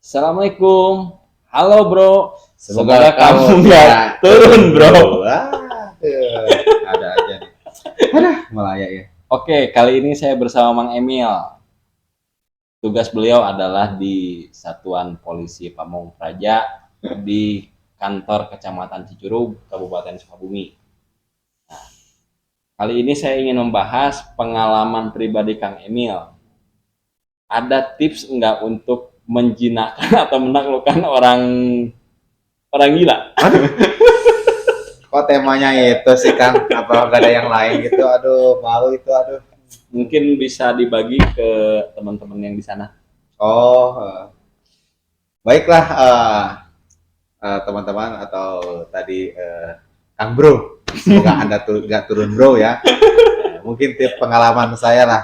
Assalamualaikum. Halo bro. Semoga Semoga kamu kamu nggak turun bro. Ada aja nih. Aduh, Malaya ya. Oke, kali ini saya bersama Mang Emil. Tugas beliau adalah di Satuan Polisi Pamong Praja di kantor Kecamatan Cicurug, Kabupaten Sukabumi. Nah, kali ini saya ingin membahas pengalaman pribadi Kang Emil. Ada tips enggak untuk menjinakkan atau menaklukkan orang gila? Kok temanya itu sih Kang? Apa nggak ada yang lain gitu? Aduh, malu itu aduh. Mungkin bisa dibagi ke teman-teman yang di sana. Oh, baiklah teman-teman atau tadi Kang Bro. Semoga Anda nggak turun Bro ya. Mungkin tips pengalaman saya lah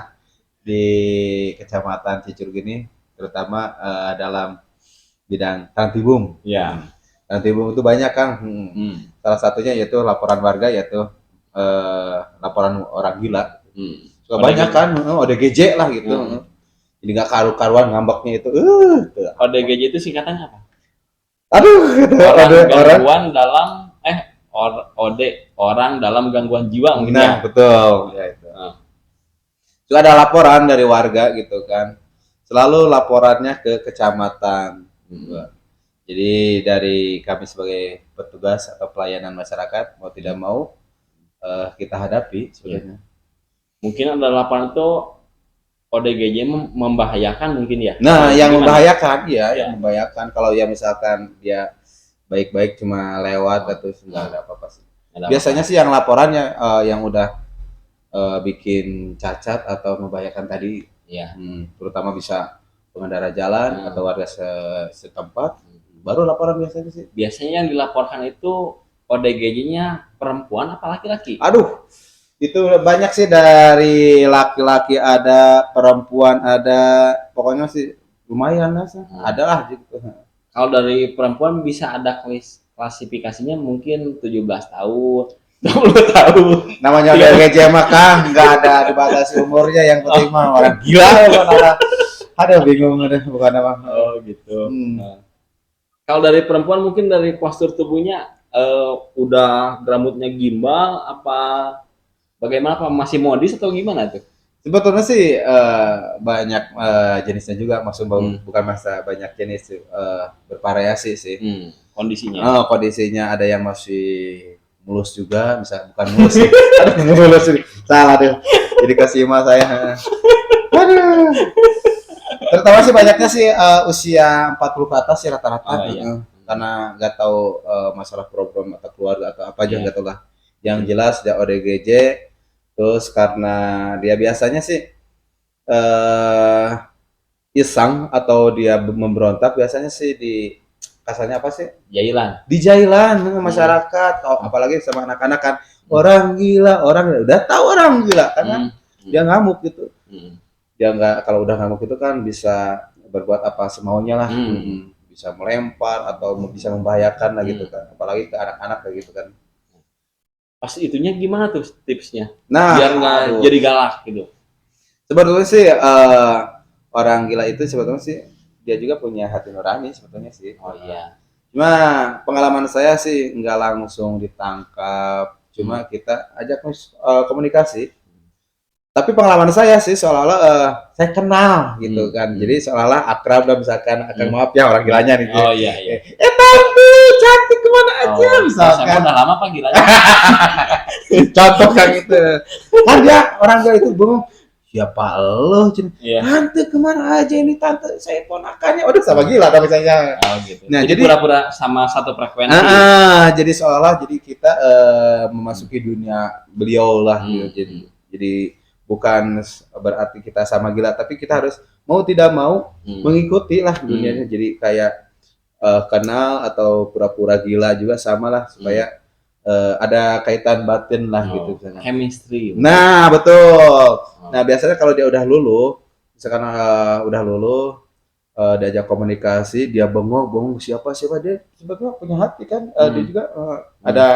di Kecamatan Cicurug ini, terutama dalam bidang Trantibum. Ya. Trantibum itu banyak Kang. Salah satunya yaitu laporan warga, yaitu laporan orang gila. Suka banyak kan, ODGJ lah gitu. Jadi nggak karu-karuan ngambeknya itu. ODGJ itu singkatannya apa? Aduh, Gangguan dalam orang dalam gangguan jiwa mungkin Nah, ya. betul. Ya, itu. Itu ada laporan dari warga gitu kan. Selalu laporannya ke kecamatan. Jadi dari kami sebagai petugas atau pelayanan masyarakat mau tidak mau kita hadapi sebenarnya. Mungkin ada laporan itu ODGJ membahayakan mungkin ya. Nah, yang gimana? membahayakan ya, yang membahayakan kalau ya misalkan dia baik-baik cuma lewat atau nggak ada apa-apa sih. Biasanya sih yang laporannya yang udah bikin cacat atau membahayakan tadi, ya. Terutama bisa pengendara jalan atau warga setempat, baru laporan biasanya sih. Biasanya yang dilaporkan itu ODGJ-nya perempuan apa laki-laki? Aduh, itu banyak sih, dari laki-laki ada, perempuan ada, pokoknya sih lumayan lah, ada lah gitu. Kalau dari perempuan bisa ada klasifikasinya mungkin 17 tahun, 20 tahun. Namanya udah gejek mah Kang, nggak ada dibatasi umurnya, yang penting mah orang gila bukan ada. Ada bingung ada bukan apa. Oh gitu. Kalau dari perempuan mungkin dari postur tubuhnya udah rambutnya gimbal apa bagaimana, apa masih modis atau gimana tuh? Sebetulnya sih banyak jenisnya juga, maksud bukan masa banyak jenis, bervariasi sih. Kondisinya. Kondisinya ada yang masih mulus juga, bisa bukan mulus sih. Aduh, mulus sih. Salah deh. Jadi kasih mas saya. Aduh. Terutama sih banyaknya sih usia 40 ke atas sih rata-rata. Karena nggak tahu masalah program atau keluarga atau apa aja, nggak tahu lah. Yang jelas dia ODGJ. Terus karena dia biasanya sih iseng atau dia memberontak, biasanya sih di kasarnya apa sih? Jailan. Di jailan masyarakat, apalagi sama anak-anak kan. Orang gila, udah tahu orang gila kan, dia ngamuk gitu. Dia nggak, kalau udah ngamuk itu kan bisa berbuat apa semaunya lah. Bisa melempar atau bisa membahayakan lah gitu kan, apalagi ke anak-anak kayak gitu kan. Pas itunya gimana tuh tipsnya? Nah, biar nggak jadi galak gitu. Sebetulnya sih orang gila itu sebetulnya sih dia juga punya hati nurani sebetulnya sih. Oh iya. Cuma pengalaman saya sih nggak langsung ditangkap, cuma kita ajak komunikasi. Tapi pengalaman saya sih seolah-olah saya kenal gitu kan. Jadi seolah-olah akrab dan misalkan akan maaf ya orang gilanya nih. Oh iya iya. Tante cantik kemana aja misalkan. Udah lama apa gilanya? Contoh kayak gitu. Kan dia orang gila itu bingung. Siapa lo? Tante kemana aja ini, tante saya ponakannya. Udah sama gila kan misalnya. Oh gitu. Nah, jadi pura-pura sama satu frekuensi. Jadi seolah jadi kita memasuki dunia beliau lah gitu. Jadi bukan berarti kita sama gila, tapi kita harus mau tidak mau mengikuti lah dunianya. Jadi kayak kenal atau pura-pura gila juga sama lah, supaya ada kaitan batin lah gitu misalnya. Chemistry. Nah betul. Nah biasanya kalau dia udah luluh, misalkan udah luluh, diajak komunikasi, dia bengong siapa dia sebetulnya punya hati kan. Dia juga ada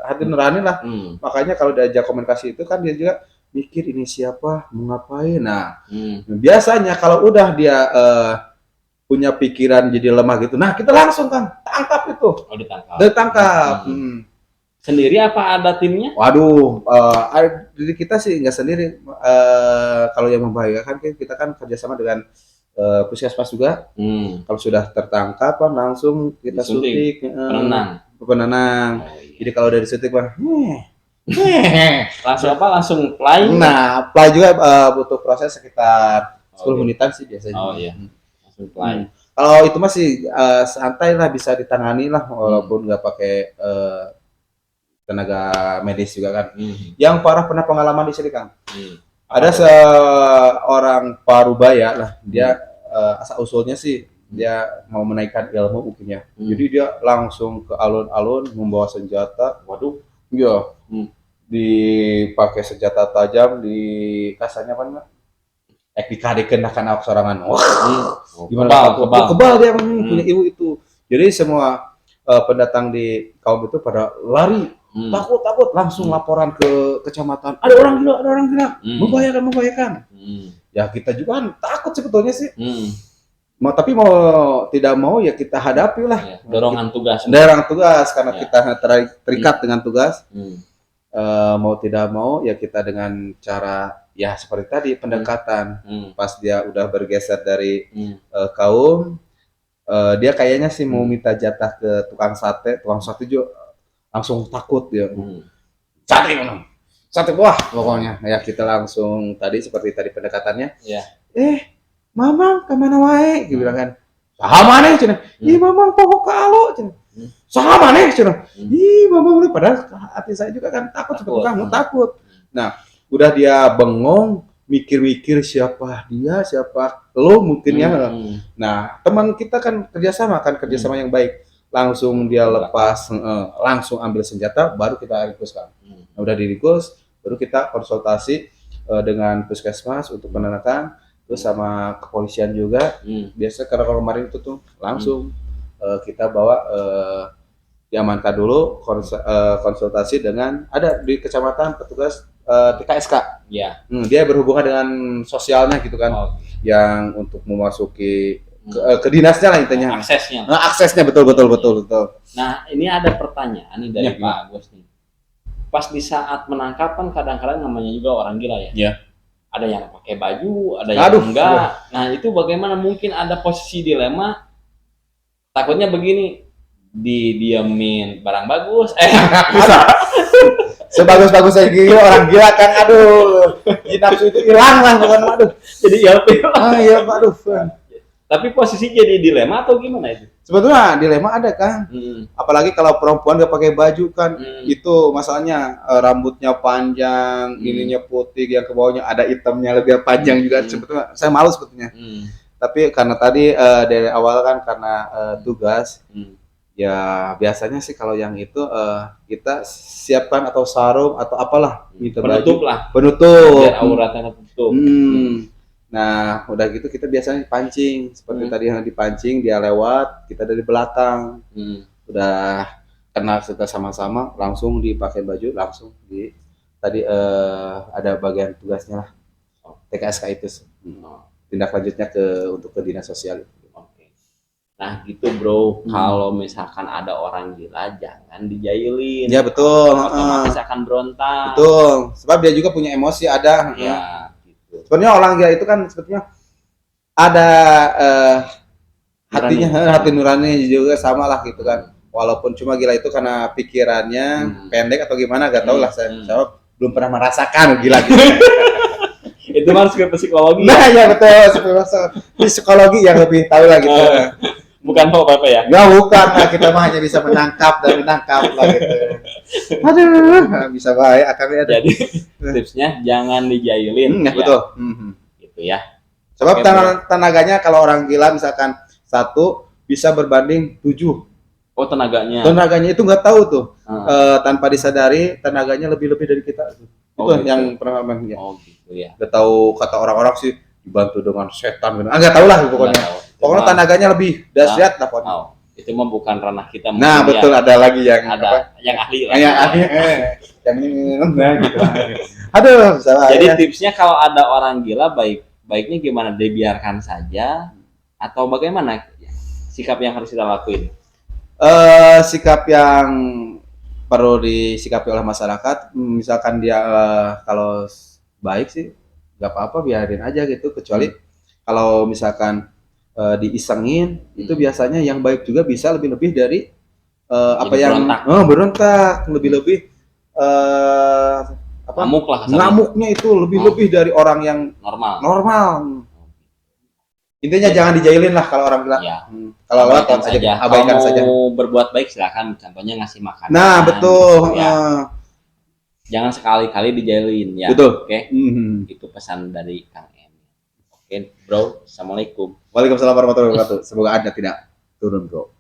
hati nurani lah. Makanya kalau diajak komunikasi itu kan dia juga mikir ini siapa, mau ngapain. Nah biasanya kalau udah dia punya pikiran jadi lemah gitu. Nah, kita langsung kan tangkap itu. Oh, ditangkap. Ditangkap. Sendiri apa ada timnya? Waduh, diri kita sih nggak sendiri. Kalau yang membahayakan kita kan kerjasama dengan puskesmas juga. Kalau sudah tertangkap kan langsung kita suntik. Penenang. Oh, iya. Jadi kalau udah disuntik mah, langsung apa? Langsung play? Nah, play juga butuh proses sekitar 10 menitan sih biasanya. Oh iya. Langsung play. Kalau itu masih santai lah, bisa ditangani lah walaupun nggak pakai tenaga medis juga kan. Yang parah pernah pengalaman di sini Kang. Ada seorang parubaya lah, dia asal usulnya sih dia mau menaikkan ilmu mungkinnya. Jadi dia langsung ke alun-alun membawa senjata. Waduh, iya. Dipakai senjata tajam di kasarnya apa namanya? Dikadekenakan awak sorangan. Gimana? Kebal dia punya ilmu itu. Jadi semua pendatang di kaum itu pada lari. Takut langsung laporan ke kecamatan. Ada orang gila, membahayakan. Ya kita juga kan takut sebetulnya sih. Tapi mau tidak mau ya kita hadapi lah. Ya, dorongan tugas karena kita terikat dengan tugas. Mau tidak mau ya kita dengan cara ya seperti tadi pendekatan. Pas dia udah bergeser dari kaum, dia kayaknya sih mau minta jatah ke tukang sate juga langsung takut dia. Sate wah pokoknya ya kita langsung tadi seperti tadi pendekatannya. Mamang kemana wae gitu bilang kan. Saha maneh cenah. Ih mamang pokok kalo cenah. Saha maneh cenah. Ih mamang udah padahal hati saya juga kan takut seperti kamu takut. Nah, udah dia bengong mikir-mikir siapa lo mungkin ya. Nah, teman kita kan kerjasama yang baik. Langsung dia lepas, langsung ambil senjata, baru kita rikuskan. Nah, udah dirikus, baru kita konsultasi dengan puskesmas untuk penenangkan, terus sama kepolisian juga. Biasa karena kalau kemarin itu tuh langsung kita bawa diamankan dulu, konsultasi dengan ada di kecamatan petugas TKSK. Dia berhubungan dengan sosialnya gitu kan, yang untuk memasuki ke dinasnya lah intinya. Aksesnya betul. Nah, ini ada pertanyaan nih dari Pak Agus nih. Pas di saat menangkap kan kadang-kadang namanya juga orang gila ya. Ada yang pakai baju, ada yang enggak. Nah, itu bagaimana mungkin ada posisi dilema? Takutnya begini, didiamin barang bagus. Sebagus-bagusnya gila orang gila kan, aduh. Nafsu itu hilang lah bukan aduh. Jadi aduh. Tapi posisi jadi dilema atau gimana itu? Sebetulnya dilema ada kan. Apalagi kalau perempuan gak pakai baju kan, itu masalahnya rambutnya panjang, ininya putih, yang ke bawahnya ada hitamnya lebih panjang juga. Sebetulnya saya malu sebetulnya. Tapi karena tadi dari awal kan karena tugas, ya biasanya sih kalau yang itu kita siapkan atau sarung atau apalah gitu, penutup biar auratnya tertutup. Nah, udah gitu kita biasanya pancing seperti tadi yang dipancing, dia lewat, kita dari belakang. Udah kenal kita sama-sama, langsung dipakai baju, langsung di tadi ada bagian tugasnya lah. TKSK itu. Tindak lanjutnya untuk ke dinas sosial. Nah, gitu bro, kalau misalkan ada orang gila jangan dijailin. Ya betul. Otomatis akan berontak. Betul. Sebab dia juga punya emosi ada. Ya. Sebenarnya orang gila itu kan sebetulnya ada hati nurani juga sama lah gitu kan. Walaupun cuma gila itu karena pikirannya pendek atau gimana gak tau lah, saya belum pernah merasakan gila gitu. Itu harus ke psikologi. Nah ya betul, psikologi yang lebih tahu lah gitu. Bukan apa ya? Nggak bukan, nah, kita mah hanya bisa menangkap lah gitu. Aduh, bisa baik akan ada. Jadi tipsnya jangan dijailin. Ya, betul. Gitu ya. Sebab tenaganya kalau orang gila misalkan 1 bisa berbanding 7. Oh tenaganya. Tenaganya itu nggak tahu tuh. Tanpa disadari tenaganya lebih dari kita. Itu gitu. Yang pengalaman ya. Oh gitu ya. Nggak tahu kata orang-orang sih dibantu dengan setan. Nggak tahu lah pokoknya. Pokoknya tenaganya lebih dahsyat lah pokoknya. Itu mah bukan ranah kita. Nah betul ya. Ada lagi yang yang ahli lah. Yang ahli. Yang ini gitu. Aduh, salah. Jadi tipsnya kalau ada orang gila baiknya gimana? Dibiarkan saja atau bagaimana sikap yang harus kita lakuin? Sikap yang perlu disikapi oleh masyarakat, misalkan dia kalau baik sih nggak apa-apa, biarin aja gitu, kecuali kalau misalkan diisengin itu biasanya yang baik juga bisa lebih-lebih dari apa Jadi yang berontak. berontak, lebih-lebih eh, apa Ngamuk lah kasarnya. ngamuknya itu lebih-lebih dari orang yang Normal. normal. Intinya jangan dijailin lah kalau orang bilang. Ya. Kalau lewat Abaikan aja, saja. abaikan Kalau saja. mau berbuat baik silakan, contohnya ngasih makanan. Nah, betul. Ya. Jangan sekali-kali dijailin ya. Betul. Oke. Itu pesan dari Kang Emil. Oke, bro. Assalamualaikum. Waalaikumsalam warahmatullahi wabarakatuh. Semoga Anda tidak turun, bro.